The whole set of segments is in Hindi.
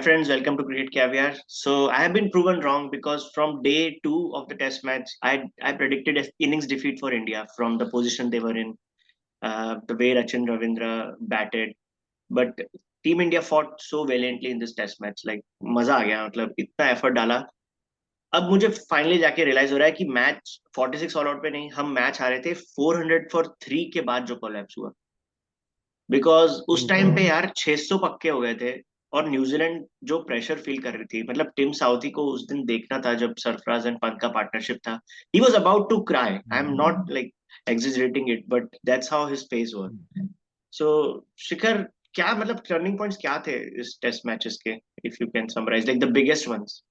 friends, welcome to Cricket Caviar. So I have been proven wrong because from day two of the Test match, I predicted an innings defeat for India from the position they were in, the way Rachin Ravindra batted. But Team India fought so valiantly in this Test match. Like मजा आ गया, मतलब इतना एफर्ट डाला. अब मुझे फाइनली जाके रियलाइज हो रहा है कि मैच 46 ऑल आउट पे नहीं, हम मैच हारे थे 400 फॉर 3 के बाद जो कोलैप्स हुआ. बिकॉज उस टाइम पे यार 600 पक्के हो गए थे. और न्यूजीलैंड जो प्रेशर फील कर रही थी, मतलब टिम साउथी को उस दिन देखना था जब सरफराज एंड पंत का पार्टनरशिप था. He was about to cry. I am not like exaggerating it, but that's how his face was. So Shikhar, क्या मतलब टर्निंग पॉइंट्स क्या थे इस टेस्ट मैचेस के, if you can summarise like the biggest ones.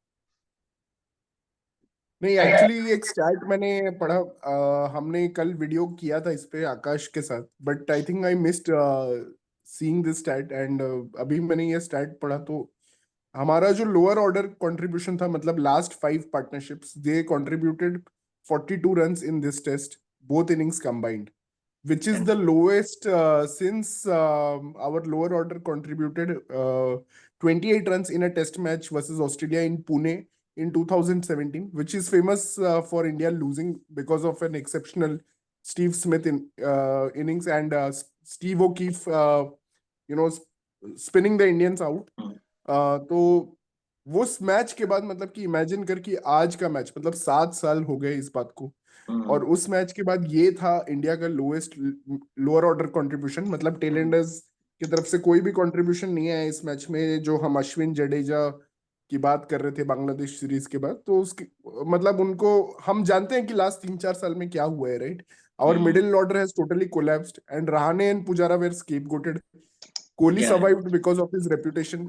नहीं, एक्चुअली एक स्टैट मैंने पढ़ा। हमने कल वीडियो किया था इस पे आकाश के साथ, but I think I missed seeing this stat and अभी मैंने ये स्टैट पढ़ा तो हमारा जो लोअर ऑर्डर कंट्रीब्यूशन था, मतलब last 5 partnerships, they contributed 42 runs in this test, both innings combined, which is the lowest since our lower order contributed 28 runs in a test match versus Australia in Pune in 2017, which is famous for India losing because of an exceptional Steve Smith innings and Steve O'Keefe, spinning the Indians out. तो वो मैच के बाद मतलब कि इमेजिन कर कि आज का मैच, मतलब 7 साल हो गए इस बात को, और उस मैच के बाद ये था इंडिया का लोएस्ट लोअर ऑर्डर कंट्रीब्यूशन, मतलब टेलेंडर्स की तरफ से कोई भी कंट्रीब्यूशन नहीं आया इस मैच में. जो हम अश्विन जडेजा की बात कर रहे थे बांग्लादेश सीरीज के बाद, तो उसके मतलब उनको हम जानते हैं कि लास्ट 3-4 साल में क्या हुआ है, right? Our middle order has totally collapsed and Rahane and Pujara were scapegoated. Kohli survived because of his reputation.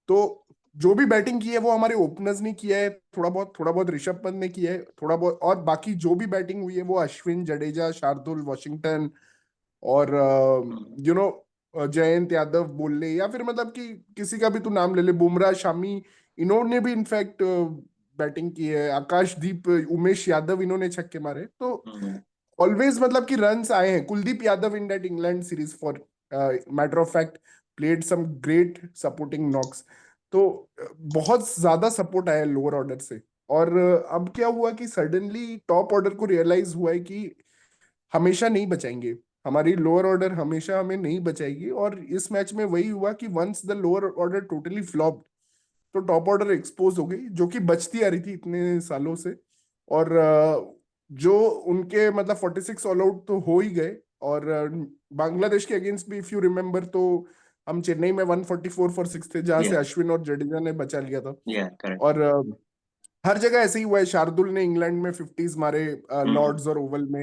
तो जो भी बैटिंग की है वो हमारे ओपनर्स ने किया है, थोड़ा बहुत ऋषभ पंत ने किया है, थोड़ा बहुत, और बाकी जो भी बैटिंग हुई है वो अश्विन, जडेजा, शार्दुल, वॉशिंगटन और जयंत यादव बोल ले, या फिर मतलब कि किसी का भी तू नाम ले ले, बुमराह, शामी, इन्होंने भी इनफैक्ट बैटिंग की है, आकाशदीप, उमेश यादव, इन्होंने छक्के मारे. तो ऑलवेज मतलब कि रन्स आए हैं. Kuldeep Yadav in that England series for matter of fact played some great supporting knocks. तो बहुत ज्यादा सपोर्ट आया लोअर ऑर्डर से. और अब क्या हुआ कि सडनली टॉप ऑर्डर को रियलाइज हुआ है कि हमेशा नहीं बचाएंगे, हमारी लोअर ऑर्डर हमेशा हमें नहीं बचाएगी. और इस मैच में वही हुआ कि once the lower order totally flopped, तो टॉप ऑर्डर एक्सपोज हो गई, जो कि बचती आ रही थी इतने सालों से. और जो उनके मतलब 46 ऑल आउट तो हो ही गए. और बांग्लादेश के अगेंस्ट भी इफ यू रिमेम्बर, तो हम चेन्नई में 144 फॉर 6 थे, जहां से अश्विन और जडेजा ने बचा लिया था. और हर जगह ऐसे ही हुआ है. शार्दुल ने इंग्लैंड में 50s मारे, लॉर्ड्स और ओवल में.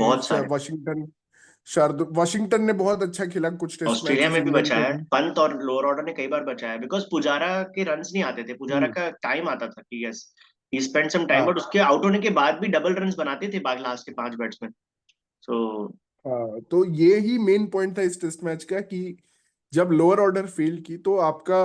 वॉशिंगटन ने बहुत अच्छा खेला कुछ टेस्ट ऑस्ट्रेलिया मैचेस, में भी इंग्लैंड बचाया. में. पंत और लोअर ऑर्डर ने कई बार बचाया बिकॉज पुजारा के रन्स नहीं आते थे. पुजारा का टाइम आता था कि yes he spend some time, but उसके आउट होने के बाद भी डबल रन्स बनाते थे बाग लास्ट के 5 बैट्समैन. सो तो ये ही मेन पॉइंट था इस टेस्ट मैच का कि जब लोअर ऑर्डर फेल की तो आपका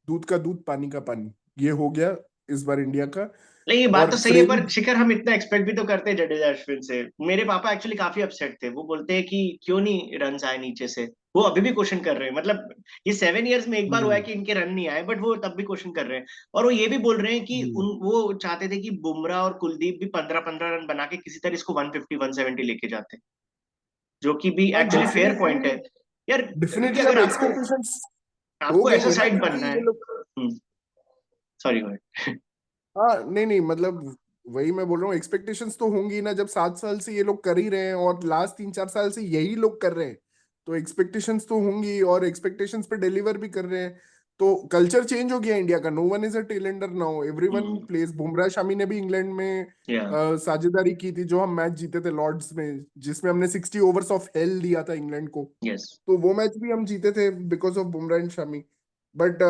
दूध का दूध पानी का पानी, ये हो गया इस बार इंडिया का. नहीं, ये बात और तो सही है, पर शिखर हम इतना एक्सपेक्ट भी तो करते हैं जडेजा अश्विन से. मेरे पापा एक्चुअली काफी अपसेट थे. वो बोलते हैं कि क्यों नहीं रन आए नीचे से. वो अभी भी क्वेश्चन कर रहे हैं. मतलब ये 7 इयर्स में एक बार हुआ है कि इनके रन नहीं आए, बट वो तब भी क्वेश्चन कर रहे हैं. और वो ये भी बोल रहे हैं कि वो चाहते थे कि बुमराह और कुलदीप भी 15-15 रन बना के किसी तरह इसको 150-170 लेके जाते, जो कि भी एक्चुअली फेयर पॉइंट है यार. क्योंकि डेफिनेटली अगर अब आपको एक्सपेक्टेशंस हो आपको गई ऐसा है ना, साइड क्योंकि बनना है. ये लोग. सॉरी. हाँ, नहीं मतलब वही मैं बोल रहा हूँ, एक्सपेक्टेशंस तो होंगी ना, जब 7 साल से ये लोग कर ही रहे हैं और लास्ट 3-4 साल से यही लोग कर रहे हैं, तो एक्सपेक्टेशंस तो होंगी, और एक्सपेक्टेशंस पे डिलीवर भी कर रहे हैं. तो कल्चर चेंज हो गया इंडिया का. No one is a tailender now, everyone plays. Bumrah, Shami ने भी इंग्लैंड में साझेदारी की थी, जो हम मैच जीते थे लॉर्ड्स में, जिसमें हमने 60 ओवर्स ऑफ हेल दिया था इंग्लैंड को. तो वो मैच भी हम जीते थे because of Bumrah and Shami. But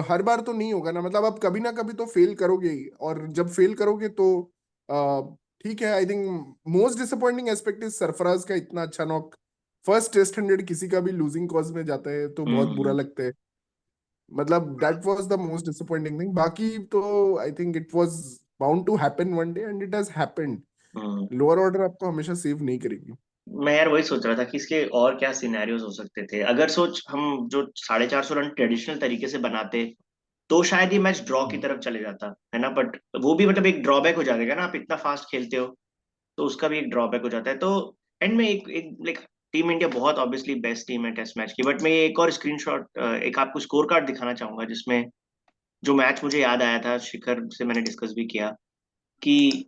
हर बार तो नहीं होगा ना, मतलब आप कभी ना कभी तो फेल करोगे ही, और जब फेल करोगे तो ठीक है. I think most disappointing aspect is Sarfaraz का इतना अच्छा नॉक. फर्स्ट टेस्ट 100 किसी का भी लूजिंग कॉज में जाता है तो बहुत बुरा लगता है. मतलब that was the most disappointing thing. बाकी तो I think it was bound to happen one day and it has happened. Lower order आपको हमेशा सेव नहीं करेगी. मैं यार वही सोच रहा था कि इसके और क्या सिनेरियोज हो सकते थे. अगर सोच हम जो 450 रन ट्रेडिशनल तरीके से बनाते तो शायद ये मैच ड्रॉ की तरफ चले जाता है ना, बट वो भी मतलब एक ड्रॉबैक हो जाएगा ना, आप इतना फास्ट खेलते हो तो उसका भी एक ड्रॉबैक हो जाता है। तो एंड में एक लाइक टीम इंडिया बहुत ऑब्वियसली बेस्ट टीम है टेस्ट मैच की, बट मैं ये एक और स्क्रीनशॉट, एक आपको स्कोर कार्ड दिखाना चाहूंगा जिसमें जो मैच मुझे याद आया था, शिखर से मैंने डिस्कस भी किया कि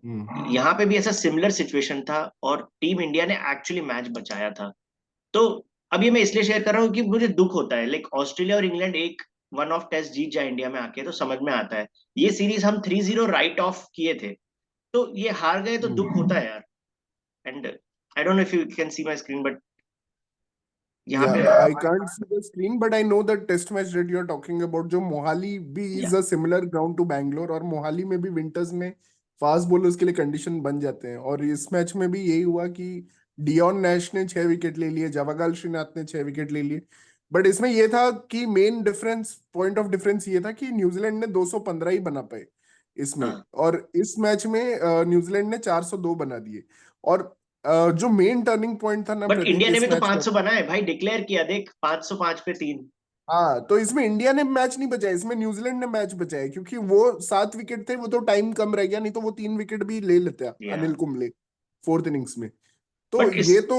यहाँ पे भी ऐसा सिमिलर सिचुएशन था और टीम इंडिया ने एक्चुअली मैच बचाया था। तो अब ये मैं इसलिए शेयर कर रहा हूँ कि मुझे दुख होता है, लाइक ऑस्ट्रेलिया और इंग्लैंड एक वन ऑफ टेस्ट जीत जाए इंडिया में आके तो समझ में आता है। ये सीरीज हम 3-0 राइट ऑफ किए थे, तो ये हार गए तो दुख होता है यार। And I don't know if you can see my screen, but यहाँ Yeah, पे I can't see the screen, but I know the test match that you're talking about. जो मोहाली भी या is a similar ground to Bangalore, और मोहाली में भी विंटर्स में फास्ट बॉलर्स के लिए कंडीशन बन जाते हैं। और इस मैच में भी यही हुआ कि डियोन नैश ने 6 विकेट ले लिए, जवागल श्रीनाथ ने 6 विकेट ले लिए। बट इसमें ये था कि main difference, point of difference ये था कि न्यूजीलैंड ने 215 ही बना पाए इसमें, हाँ, और इस मैच में न्यूजीलैंड ने 402 बना दिए। और जो मेन टर्निंग पॉइंट था ना बट प्रतीक इंडिया ने भी इस तो मैच का, 500 बनाए भाई, डिक्लेयर किया देख, 505 पे 3। हाँ, तो इसमें इंडिया ने मैच नहीं बचाया, इसमें न्यूजीलैंड ने मैच बचाया, क्योंकि वो 7 विकेट थे, वो तो टाइम कम रह गया, नहीं तो वो 3 विकेट भी ले लेते या अनिल कुंबले फोर्थ इनिंग्स में। तो बट इस ये तो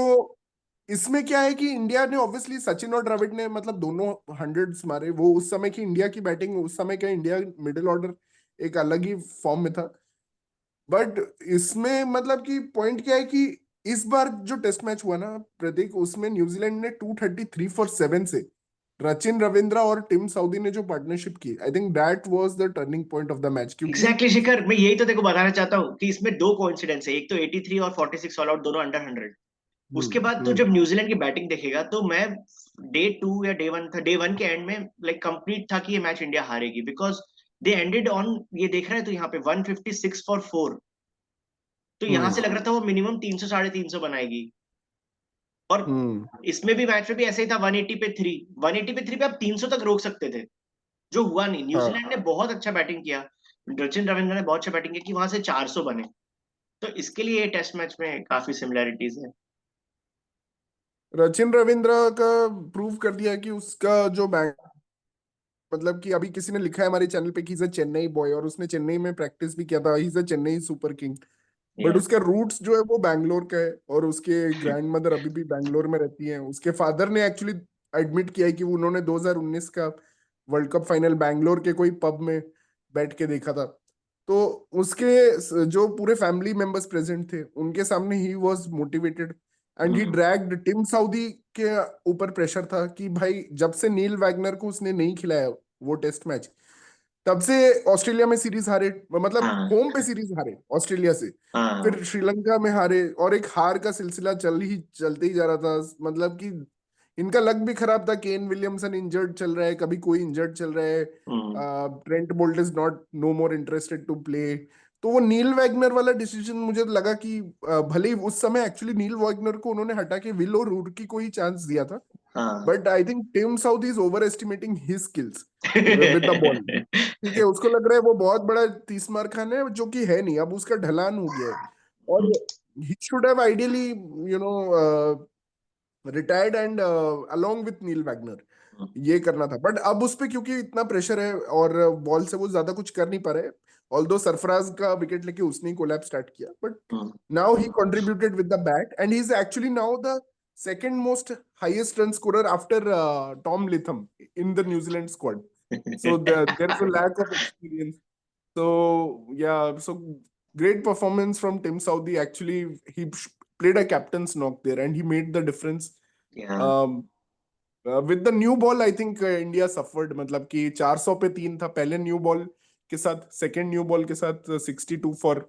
इसमें क्या है कि इंडिया ने ऑब्वियसली सचिन और द्रविड़ ने मतलब दोनों हंड्रेड्स मारे। वो उस समय की इंडिया की बैटिंग, उस समय का इंडिया मिडिल ऑर्डर एक अलग ही फॉर्म में था। बट इसमें मतलब कि पॉइंट क्या है कि इस बार जो टेस्ट मैच हुआ ना प्रतीक, उसमें न्यूजीलैंड ने 233 फॉर 7 से सचिन रविंद्रा और टिम साउदी ने जो पार्टनरशिप की, I think that was the turning point of the match, क्योंकि एग्जैक्टली शिखर, मैं यही तो देखो बताना चाहता हूँ कि इसमें दो कोइंसिडेंस है, एक तो 83 और 46 ऑल आउट दोनों अंडर 100। उसके बाद तो जब न्यूजीलैंड की बैटिंग देखेगा तो मैं डे 2 या डे 1 था, डे 1 के एंड में लाइक कंप्लीट था कि ये मैच इंडिया हारेगी, बिकॉज दे एंडेड ऑन, ये देख रहे हैं तो यहाँ पे 156 फॉर 4। तो यहाँ से लग रहा था वो मिनिमम 300 350 बनाएगी। और हम्म इसमें भी मैच में भी ऐसे ही था, 180 पे 3, 180 पे 3 पे आप 300 तक रोक सकते थे, जो हुआ नहीं। हाँ, न्यूजीलैंड ने बहुत अच्छा बैटिंग किया, सचिन रविंद्र ने बहुत अच्छा बैटिंग किया कि वहां से 400 बने। तो इसके लिए टेस्ट मैच में काफी सिमिलैरिटीज है। सचिन रविंद्र का प्रूव कर दिया कि उसका जो बैट, मतलब कि अभी किसी ने लिखा है हमारे चैनल पे कि इज अ चेन्नई बॉय, और उसने चेन्नई में प्रैक्टिस भी किया था, is a Chennai super king. But या उसका रूट्स जो है वो बैंगलोर का है, और उसके ग्रैंड मदर अभी भी बैंगलोर में रहती हैं। उसके फादर ने एक्चुअली एडमिट किया है कि उन्होंने 2019 का वर्ल्ड कप फाइनल बैंगलोर के कोई पब में बैठ के देखा था। तो उसके जो पूरे फैमिली मेंबर्स प्रेजेंट थे उनके सामने he was motivated, and he dragged Tim Southee के ऊपर प्रेशर था कि भाई जब से नील वैगनर को उसने नहीं खिलाया वो टेस्ट मैच, तब से ऑस्ट्रेलिया में सीरीज हारे, मतलब हाँ होम पे सीरीज हारे ऑस्ट्रेलिया से, हाँ। फिर श्रीलंका में हारे, और एक हार का सिलसिला चलते ही जा रहा था। मतलब कि इनका लक भी खराब था, केन विलियमसन इंजर्ड चल रहा है, कभी कोई इंजर्ड चल रहा है, hmm, Trent Boult is not no more interested to play. तो वो नील वैगनर वाला डिसीजन मुझे लगा कि भले ही उस समय एक्चुअली नील वैगनर को उन्होंने हटा के विल और रूड की को ही चांस दिया था, हाँ। But I think Tim Southee is over estimating his skills with the ball. ठीक है, उसको लग रहा है वो बहुत बड़ा 30 मार खान है, जो कि है नहीं, अब उसका ढलान हो गया है। और he should have ideally you know retired and along with Neil Wagner, ये करना था। बट अब उस पे क्योंकि इतना प्रेशर है और बॉल से वो ज्यादा कुछ कर नहीं पा रहे, ऑल्दो सरफराज का विकेट लेके उसने ही कोलैप्स स्टार्ट किया, but now he contributed with the bat, and he's actually now the second most highest run scorer after Tom Latham in the New Zealand squad. So there is a lack of experience. So yeah, so great performance from Tim Southee. Actually, he played a captain's knock there, and he made the difference. या Um, with the new ball, I think India suffered. मतलब कि 400 पे 3 था पहले न्यू बॉल के साथ, सेकंड न्यू बॉल के साथ 62 for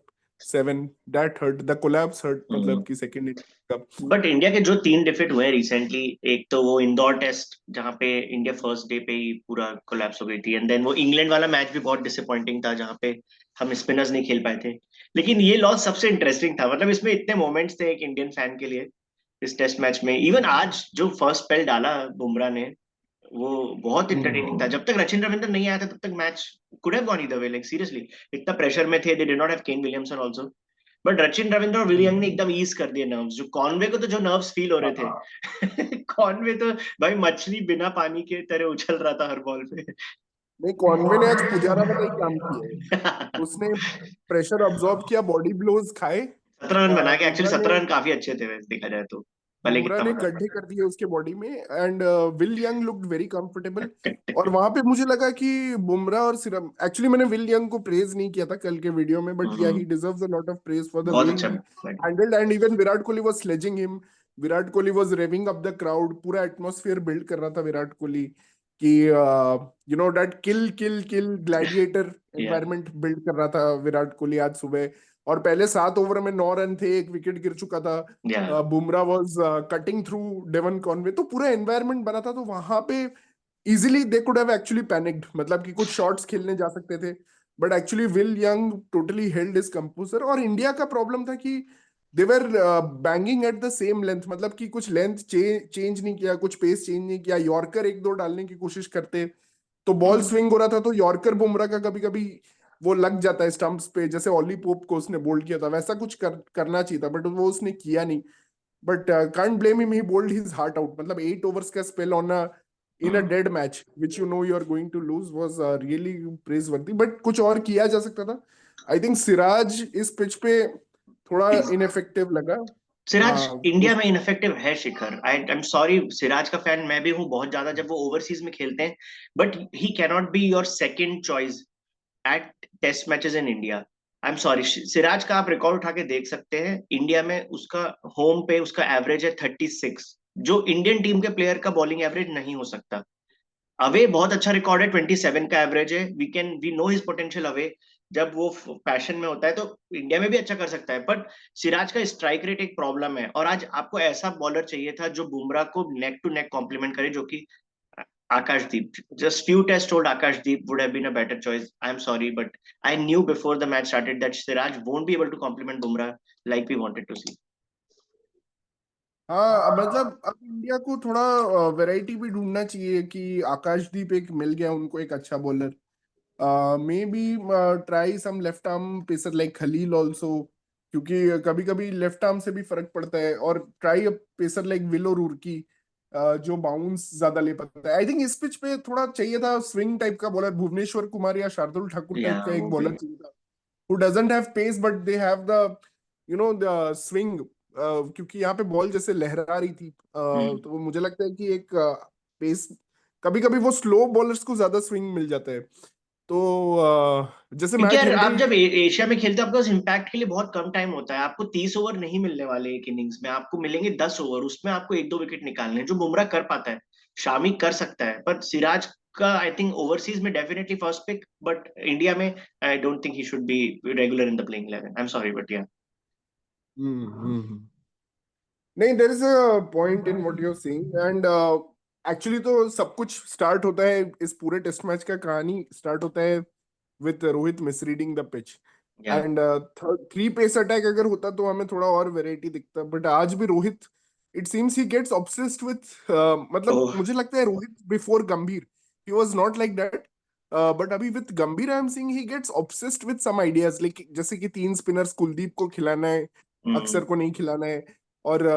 7, that hurt, the collapse hurt, मतलब कि सेकंड का। बट इंडिया के जो 3 डिफीट हुए रिसेंटली, एक तो वो इंदौर टेस्ट जहाँ पे इंडिया फर्स्ट डे पे ही पूरा कोलैप्स हो गई थी, एंड देन वो इंग्लैंड वाला मैच भी बहुत डिसअपॉइंटिंग था जहाँ पे हम स्पिनर्स नहीं खेल पाए थे। लेकिन ये लॉस सबसे इंटरेस्टिंग था, मतलब इसमें इतने मोमेंट्स थे एक इंडियन फैन के लिए इस टेस्ट मैच में। इवन आज जो फर्स्ट स्पेल डाला बुमराह ने, वो बहुत इंटरटेनिंग था। जब तक रचिन रविंद्र नहीं आया था तब तक match could have gone either way, like seriously. इतना प्रेशर में थे, they did not have Kane Williamson also, but Rachin Ravindra और विलियंग ने एकदम ईज कर दिए नर्व्स। जो कॉनवे को तो जो नर्व्स फील हो रहे थे कॉनवे तो भाई मछली बिना पानी के तरह उछल रहा था हर बॉल पे। नहीं, कॉनवे ने आज पुजारा वाला ही काम किया है। उसने प्रेशर अब्सॉर्ब किया, बॉडी ब्लोज खाए। 17 रन बना के, एक्चुअली बुमराह ने 17 रन काफी अच्छे थे वैसे देखा जाए तो, भले बुमराह कितना ने बना। गड्ढे कर दिए उसके बॉडी में, and Will Young looked very comfortable. और वहां पे मुझे लगा कि बुमराह और सिरम, एक्चुअली मैंने विल यंग को प्रेज नहीं किया था कल के वीडियो में, but yeah hmm, he deserves a lot of praise for the बहुत वे अच्छा ही batting. Handled, and even Virat Kohli was sledging him. Virat Kohli was revving up the crowd, पूरा एटमॉस्फेयर बिल्ड कर रहा था विराट कोहली कि you know that kill kill kill gladiator या एनवायरनमेंट बिल्ड कर रहा था विराट कोहली आज सुबह। और पहले 7 ओवर में 9 रन थे, एक विकेट गिर चुका था। या Bumrah was cutting through Devon Conway, तो पूरा एनवायरनमेंट बना था, तो वहां पे easily they could have actually panicked, मतलब कि कुछ शॉट्स खेलने जा सकते थे। But actually Will Young totally held his composure. और इंडिया का प्रॉब्लम था कि they were banging at the same length, मतलब कि कुछ लेंथ चेंज नहीं किया, कुछ पेस चेंज नहीं किया। यॉर्कर एक दो डालने की कोशिश करते तो बॉल स्विंग हो रहा था, तो यॉर्कर बुमराह का कभी कभी वो लग जाता है स्टंप्स पे, जैसे ऑली पोप को उसने बोल्ड किया था, वैसा कुछ करना चाहिए था, बट वो उसने किया नहीं। But can't blame him, he bowled his heart out. मतलब 8 ओवर्स का spell on a in a dead match which you know you are going to lose was really praiseworthy, but कुछ और किया जा सकता था। आई थिंक सिराज इस पिच पे थोड़ा इनफेक्टिव लगा। सिराज इंडिया में उसको इनफेक्टिव है शिखर, आई एम सॉरी, सिराज का फैन मैं भी हूँ बहुत ज्यादा जब वो ओवरसीज में खेलते हैं, but he cannot be your second choice at test matches in India. I am sorry, Siraj का आप रिकॉर्ड उठा के देख सकते हैं, इंडिया में उसका होम पे उसका एवरेज है 36, जो इंडियन टीम के प्लेयर का बॉलिंग एवरेज नहीं हो सकता। अवे बहुत अच्छा रिकॉर्ड है, 27 का एवरेज है, we know his potential away. जब वो पैशन में होता है तो इंडिया में भी अच्छा कर सकता है, बट सिराज का स्ट्राइक रेट एक प्रॉब्लम है, और आज आपको ऐसा बॉलर चाहिए था जो बुमराह को नेक टू नेक कॉम्प्लीमेंट करे, जो कि Akashdeep. Just few tests told Akashdeep would have been a better choice. I'm sorry, but I knew before the match started that Siraj won't be able to complement Bumrah like we wanted to see. हाँ, मतलब अब इंडिया को थोड़ा वैरायटी भी ढूंढना चाहिए कि आकाशदीप एक मिल गया उनको, एक अच्छा bowler. May be try some left arm pacer like Khaleel also, क्योंकि कभी कभी लेफ्ट आर्म से भी फर्क पड़ता है। और try a pacer like Will O'Rourke, जो बाउंस ज्यादा ले पाता है। आई थिंक इस पिच पे थोड़ा चाहिए था स्विंग टाइप का बॉलर, भुवनेश्वर कुमार या शार्दुल ठाकुर टाइप Yeah, का एक वो भी। बॉलर चाहिए था, who doesn't have pace but they have the you know the swing। क्योंकि यहाँ पे बॉल जैसे लहरा रही थी, तो वो मुझे लगता है कि एक पेस, कभी कभी वो स्लो बॉलर्स को ज्यादा स्विंग मिल जाता है। तो जैसे क्योंकि मैट यार आप हेनरी। जब एशिया में खेलते हो आपके पास इम्पैक्ट के लिए बहुत कम टाइम होता है, आपको 30 ओवर नहीं मिलने वाले एक इनिंग्स में, आपको मिलेंगे 10 ओवर, उसमें आपको एक दो विकेट निकालने हैं, जो बुमराह कर पाता है, शामी कर सकता है, पर सिराज का आई थिंक ओवरसीज में definitely first pick, but India में I don't think he should be regular in the playing 11। I am sorry but yeah. नहीं, there is a point in what you are saying, and actually तो सब कुछ स्टार्ट होता है, इस पूरे टेस्ट मैच का कहानी स्टार्ट होता है with Rohit misreading the pitch. या एंड थ्री पेस अटैक अगर होता तो हमें थोड़ा और वेराइटी दिखता, बट आज भी Rohit, it seems he gets obsessed with, मतलब ओह। मुझे लगता है Rohit before Gambhir he was not like that. But अभी with Gambhir I am seeing he gets obsessed with some ideas, like जैसे कि 3 स्पिनर्स कुलदीप को खिलाना है, अक्षर को नहीं खिलाना है। और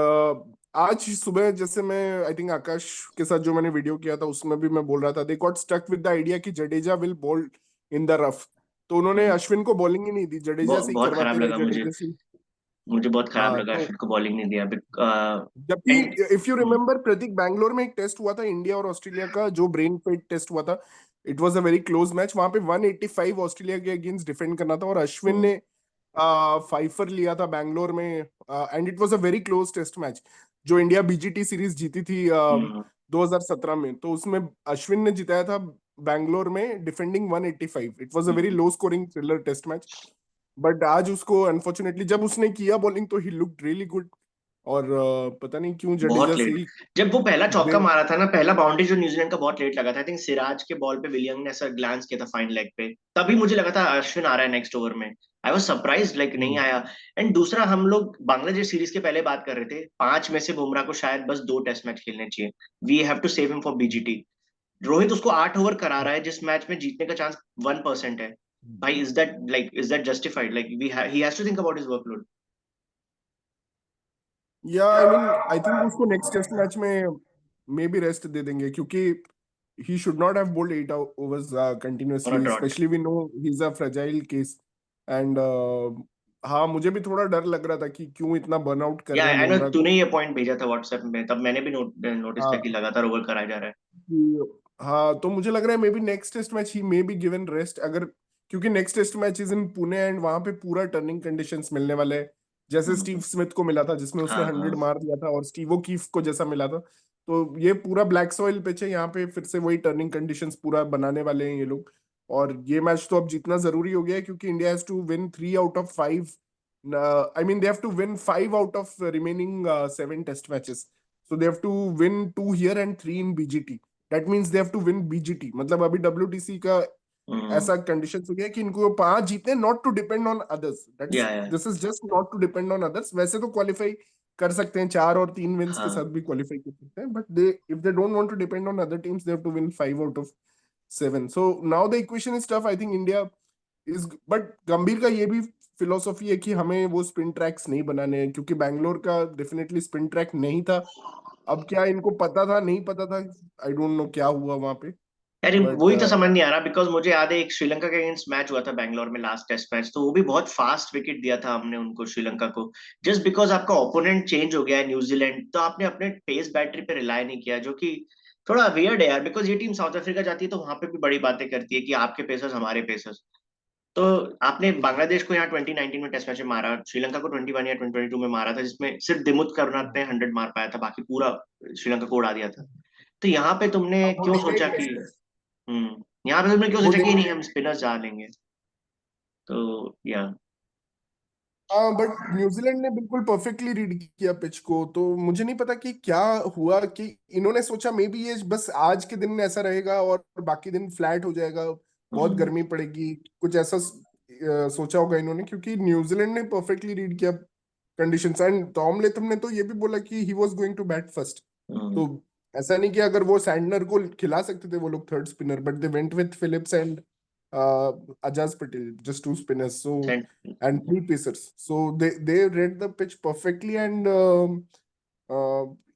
आज सुबह जैसे मैं आई थिंक आकाश के साथ जो मैंने वीडियो किया था उसमें भी मैं बोल रहा था, they got stuck with the idea कि Jadeja will bowl in the rough, तो उन्होंने अश्विन को बॉलिंग ही नहीं दी, जडेजा से ही बहुत करवाते खराब रहे, लगा मुझे, जडेजा से। मुझे बहुत खराब हाँ, लगा तो अश्विन को बॉलिंग नहीं दिया। जबकि एंड इफ यू रिमेम्बर प्रतीक, बैंगलोर में एक टेस्ट हुआ था इंडिया और ऑस्ट्रेलिया का, जो ब्रेन पेट टेस्ट हुआ था, it was a very close match. वहां पे 185 ऑस्ट्रेलिया के अगेंस्ट डिफेंड करना था, और अश्विन ने फाइफर लिया था बैंगलोर में, and it was a very close test match, जो इंडिया बीजीटी सीरीज जीती थी 2017 में, तो उसमें अश्विन ने जिताया था बैंगलोर में defending 185। It was a very low scoring thriller test match. But आज उसको अनफॉर्चुनेटली जब उसने किया बॉलिंग तो ही लुक्ड रियली गुड। और पता नहीं क्यों जडेजा बहुत से लेट, ही जब वो पहला चौका दे। मारा था ना, पहला बाउंड्री जो न्यूजीलैंड का बहुत लेट लगा था, आई थिंक सिराज के बॉल पे विलियम ने ऐसा ग्लांस किया था फाइन लेग पे, तभी मुझे लगा था अश्विन आ रहा है नेक्स्ट ओवर में। आई वाज सरप्राइज लाइक नहीं आया। एंड दूसरा, हम लोग बांग्लादेश सीरीज के पहले बात कर रहे थे, 5 में से बुमराह को शायद बस 2 टेस्ट मैच खेलने चाहिए, we have to save him for BGT. Rohit उसको 8 ओवर करा रहा है जिस मैच में जीतने का चांस 1% है। भाई is that justified, like he has to think about his workload. या आई मीन आई थिंक उसको नेक्स्ट टेस्ट मैच में मे बी रेस्ट दे देंगे, क्योंकि he should not have bowled 8 overs और continuously. Drought. Especially we know he's a fragile case. And हाँ, मुझे भी थोड़ा डर लग रहा था कि क्यों इतना बर्नआउट कर या रहे हैं आई नो, बुमराह को। तूने ये पॉइंट भेजा था व्हाट्सएप में, तब मैंने भी नोटिस किया कि हाँ लगातार ओवर कराया जा रहा है। हाँ, तो मुझे लग रहा है may be next test match he may be given rest, अगर क्योंकि next test match is in Pune and वहां पे पूरा टर्निंग कंडीशंस मिलने वाले हैं, जैसे स्टीव हम्म, स्मिथ को मिला था जिसमें उसने हाँ हाँ 100 मार दिया था, और स्टीवो कीफ को जैसा मिला था। तो ये पूरा ब्लैक सॉइल पिच है, यहाँ पे फिर से वही टर्निंग कंडीशंस पूरा बनाने वाले हैं ये लोग। और ये मैच तो अब जीतना जरूरी हो गया है, क्योंकि India has to win 3 out of 5, I mean they have to win 5 out of remaining 7 test matches. So they have to win 2 here and 3 in BGT. That means they have to win BGT. मतलब अभी WTC का हम्म, ऐसा कंडीशन हो गया कि इनको 5 जीतने, not to depend on others, that's yeah this is just not to depend on others. वैसे तो क्वालिफाई कर सकते हैं, 4 और 3 विंस के हाँ। साथ भी क्वालिफाई कर सकते हैं, but they if they don't want to depend on other teams they have to win 5 out of 7। So now the equation is tough, I think India is, but Gambhir का ये भी फिलोसॉफी है कि हमें वो स्पिन ट्रैक्स नहीं बनाने हैं, क्योंकि बैंगलोर का डेफिनेटली स्पिन ट्रैक नहीं था। अब क्या इनको पता था, नहीं पता था, आई डोंट नो क्या हुआ वहां पे, अरे बट वही तो समझ नहीं आ रहा, बिकॉज मुझे याद है एक श्रीलंका के अगेंस्ट मैच हुआ था बैंगलोर में, लास्ट टेस्ट मैच, तो वो भी बहुत फास्ट विकेट दिया था हमने उनको, श्रीलंका को। जस्ट बिकॉज आपका ओपोनेंट चेंज हो गया है न्यूजीलैंड, तो आपने अपने पेस बैटरी पे रिलाय नहीं किया, जो कि थोड़ा वियर्ड है यार, बिकॉज ये टीम साउथ अफ्रीका जाती है तो वहां पे भी बड़ी बातें करती है कि आपके पेसर्स हमारे पेसर्स। तो आपने बांग्लादेश को यहाँ 2019 में टेस्ट मैच में मारा, श्रीलंका को 21 या 2022 में मारा था, जिसमें सिर्फ दिमुथ करनाथ ने 100 मार पाया था, बाकी पूरा श्रीलंका को उड़ा दिया था। तो यहाँ पे तुमने अब वो क्यों देखा सोचा एक कि टेस्ट है, यहाँ पे तुमने क्यों वो सोचा कि देखा। नहीं हम स्पिनर्स जा लेंगे? तो या हाँ, बट न्यूजीलैंड ने बिल्कुल परफेक्टली रीड किया पिच को, तो मुझे नहीं पता कि क्या हुआ कि इन्होंने सोचा मे बी ये बस आज के दिन ऐसा रहेगा और बाकी दिन फ्लैट हो जाएगा, बहुत हम्म, गर्मी पड़ेगी, कुछ ऐसा सोचा होगा इन्होंने, क्योंकि न्यूजीलैंड ने परफेक्टली रीड किया कंडीशंस। एंड टॉम लेथम ने तो ये भी बोला कि he was going to bat first. Hmm, तो ऐसा नहीं कि अगर वो सैंडनर को खिला सकते थे वो लोग third spinner, but they went with Phillips and Ajaz Patel, just 2 spinners, so सेंट- and 3 pacers. So they read the pitch perfectly, and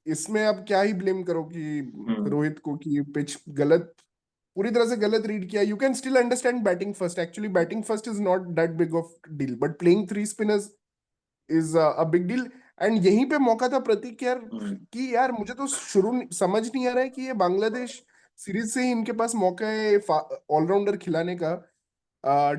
इसमें अब क्या ही ब्लेम करो कि हम्म, रोहित को कि पिच गलत, पूरी तरह से गलत रीड किया। You can still understand batting first, actually batting first is not that big of deal, but playing 3 spinners is a big deal. And यहीं पे मौका था प्रतीक यार, हम्म, कि यार मुझे तो समझ नहीं आ रहा है कि ये बांग्लादेश सीरीज से ही इनके पास मौका है ऑलराउंडर खिलाने का।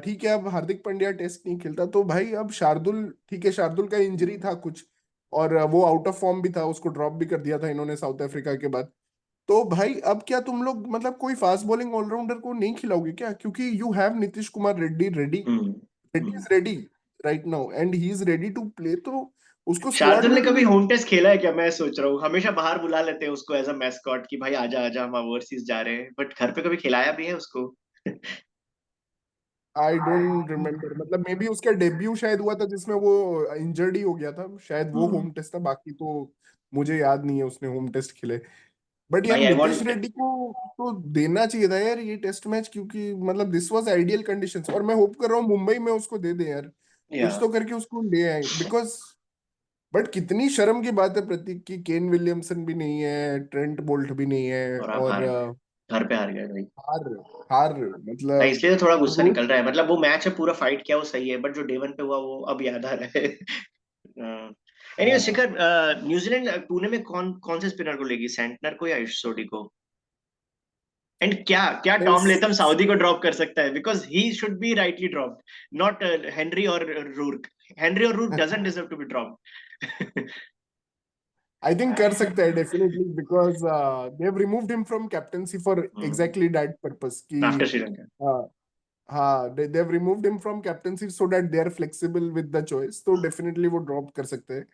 ठीक है, अब हार्दिक पांड्या टेस्ट नहीं खेलता, तो भाई अब शार्दुल, ठीक है शार्दुल का इंजरी था कुछ, और वो आउट ऑफ फॉर्म भी था, उसको ड्रॉप भी कर दिया था इन्होंने साउथ अफ्रीका के बाद। तो भाई अब क्या तुम लोग मतलब कोई फास्ट बॉलिंग ऑलराउंडर को नहीं खिलाओगे क्या? क्योंकि you have Nitish Kumar Reddy ready, hmm, Reddy hmm. Is ready right now and he is ready to play, तो उसको स्क्वाड शार्दुल ने में क्यों कभी नहीं? होम टेस्ट खेला है क्या? मैं सोच रहा हूँ, हमेशा बाहर बुला लेते हैं उसको एज अ मैस्कॉट कि भाई आजा आजा हम ओवरसीज जा रहे हैं, बट घर पे कभी खिलाया भी है उसको? आई डोंट रिमेम्बर, मतलब मे बी उसका डेब्यू शायद हुआ था जिसमें वो इंजर्ड ही हो गया था, शायद वो हम्म, होम टेस्ट था, बाकी तो मुझे याद नहीं है उसने होम टेस्ट खेले। बट यार भाई आई नीतीश वांट। रेड्डी को तो देना चाहिए था यार ये टेस्ट मैच, क्योंकि मतलब दिस वाज आइडियल कंडीशंस, और मैं होप कर रहा हूँ मुंबई में उसको दे दे यार, या कुछ तो करके उसको ले आए, बिकॉज बट कितनी शर्म की बात है प्रतीक की केन विलियमसन भी नहीं है, ट्रेंट बोल्ट भी नहीं है, और आप और हार गए, घर पे हार गए भाई। हार हार भाई मतलब इसलिए तो थोड़ा गुस्सा रोहित। निकल रहा है, मतलब वो मैच है पूरा फाइट किया वो सही है, बट जो डे वन पे हुआ वो अब याद आ रहा है। एनीवे हाँ, शिखर, न्यूजीलैंड पुणे में कौन कौन से स्पिनर को लेगी, सेंटनर को या इश सोडी को? एंड क्या क्या टॉम लेथम सऊदी को ड्रॉप कर सकता है? Because he should be rightly dropped, not Henry और रूर्क। हेनरी और O'Rourke doesn't deserve to be dropped. I think कर सकते हैं definitely, because they have removed him from captaincy for exactly that purpose कि आफ्टर श्रीलंका। uh, हाँ, they have removed him from captaincy so that they are flexible with the choice, तो definitely वो drop कर सकते हैं।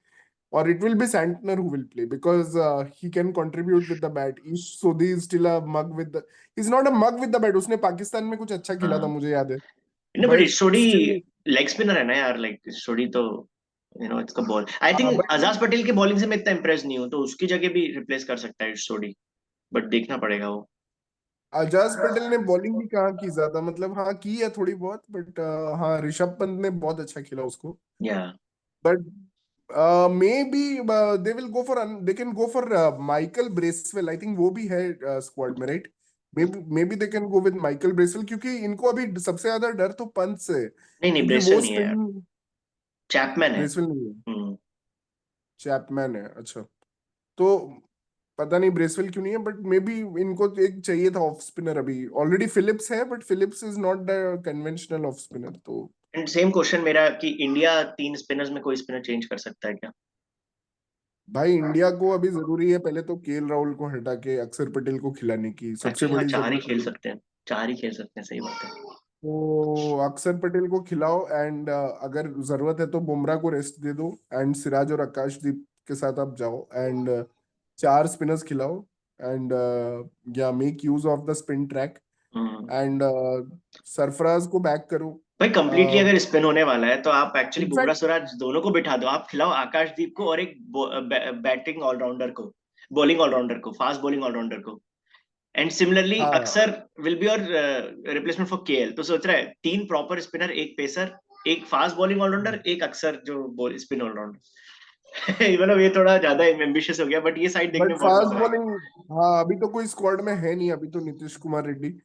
और it will be Santner who will play because he can contribute with the bat. Ish Sodhi is still a mug with the, he's not a mug with the bat, उसने पाकिस्तान में कुछ अच्छा खेला था हाँ, मुझे याद है, no but but Ish Sodhi still leg spinner है ना यार, लाइक इशोडी तो इसका बॉल, आई हाँ, थिंक but अजाज पटेल की बॉलिंग से मैं इतना इंप्रेस नहीं हूँ, तो उसकी जगह भी रिप्लेस कर सकता है इशोडी, बट देखना पड़ेगा वो। अजाज पटेल ने बॉलिंग भी कहाँ की ज्यादा, मतलब हाँ की है थोड़ी बहुत, बट हाँ ऋषभ पंत ने बहुत अच्छा खेला उसको, या but maybe they will go for they can go for Michael Bracewell, I think वो भी है स्क्वाड में, right? Maybe they can go with Michael Bracewell, क्योंकि इनको अभी सबसे ज्यादा डर तो पंत से है, नहीं नहीं, क्योंकि ब्रेसल वो नहीं है यार, स्पिन। चैपमैन है। ब्रेसवेल नहीं है, हम्म। चैपमैन है, अच्छा। तो पता नहीं ब्रेसवेल क्यों नहीं है, बट मे बी इनको तो एक चाहिए था ऑफ स्पिनर। अभी ऑलरेडी फिलिप्स है, but Phillips is not the conventional off spinner, तो एंड सेम क्वेश्चन मेरा कि इंडिया 3 स्पिनर्स में कोई स्पिनर चेंज कर सकता है क्या? भाई इंडिया को अभी जरूरी है पहले तो केएल राहुल को हटा के अक्षर पटेल को खिलाने की सबसे एक्चुअली हाँ, बड़ी 4 ही जरूरत खेल है। सकते हैं, 4 ही खेल सकते हैं, सही बात है। तो अक्षर पटेल को खिलाओ, एंड अगर जरूरत है तो बुमराह को रेस्ट दे दो, एंड सिराज और आकाशदीप के साथ आप जाओ, एंड 4 स्पिनर्स खिलाओ, एंड या make use of the spin track, hmm. And Sarfaraz को बैक करो। भाई कंप्लीटली अगर स्पिन होने वाला है तो आप एक्चुअली बुमराह इनफैक्ट स्वराज दोनों को बिठा दो, आप खिलाओ आकाशदीप को और एक बैटिंग ऑलराउंडर को, बॉलिंग ऑलराउंडर को, फास्ट बॉलिंग ऑलराउंडर को। एंड सिमिलरली हाँ, अक्सर will be your replacement for KL. तो सोच रहा है 3 प्रॉपर स्पिनर, एक पेसर, एक फास्ट बॉलिंग ऑलराउंडर, एक अक्सर जो स्पिन ऑलराउंडर। मतलब ये थोड़ा ज्यादा एम्बिशियस हो गया, बट ये साइड देखने बट में बहुत फास्ट मजा आएगा। बॉलिंग, हाँ अभी तो कोई स्क्वाड में है नहीं, अभी तो नीतीश कुमार रेड्डी।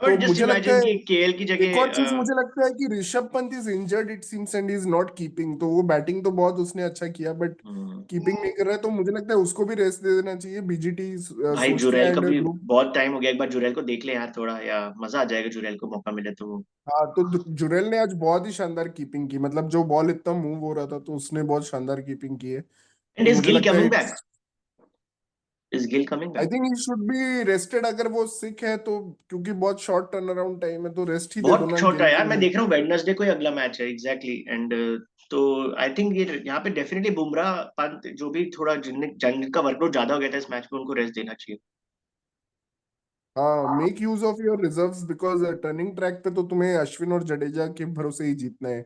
तो बट जस्ट मुझे लगता इमेजिन है कि केएल की एक और चीज जगह मुझे लगता है कि Rishabh Pant is injured it seems and is not keeping. तो वो बैटिंग तो बहुत उसने अच्छा किया, बट हम्म, कीपिंग नहीं कर रहा है, तो मुझे लगता है उसको भी रेस्ट दे देना चाहिए। बीजीटी भाई सोच के जुरैल का एंड भी ध्रुव। बहुत टाइम हो गया, एक बार जुरैल को देख ले यार थोड़ा, या मजा आ जाएगा जुरैल को मौका मिले तो। हाँ, तो जुरेल ने आज बहुत ही शानदार कीपिंग की, मतलब जो बॉल इतना मूव हो रहा था तो उसने बहुत शानदार कीपिंग की है। एंड तो इज मुझे गिल लगता है coming back? Is Gill coming I back? Think he should B rested. अगर वो सिक है तो, क्योंकि बहुत शॉर्ट टर्न अराउंड टाइम है, तो रेस्ट ही दे दो बहुत ना छोटा गिल है यार, को। मैं देख रहा हूँ वेडनेसडे को ही अगला मैच है एग्जैक्टली। एंड तो आई थिंक ये यहाँ पे डेफिनेटली बुमराह पंत जो भी थोड़ा जिनका वर्कलोड ज्यादा हो गया था इस मैच में, उनको रेस्ट देना चाहिए। हाँ, make use of your reserves, because turning track पे तो तुम्हें अश्विन और जडेजा के भरोसे ही जीतना है।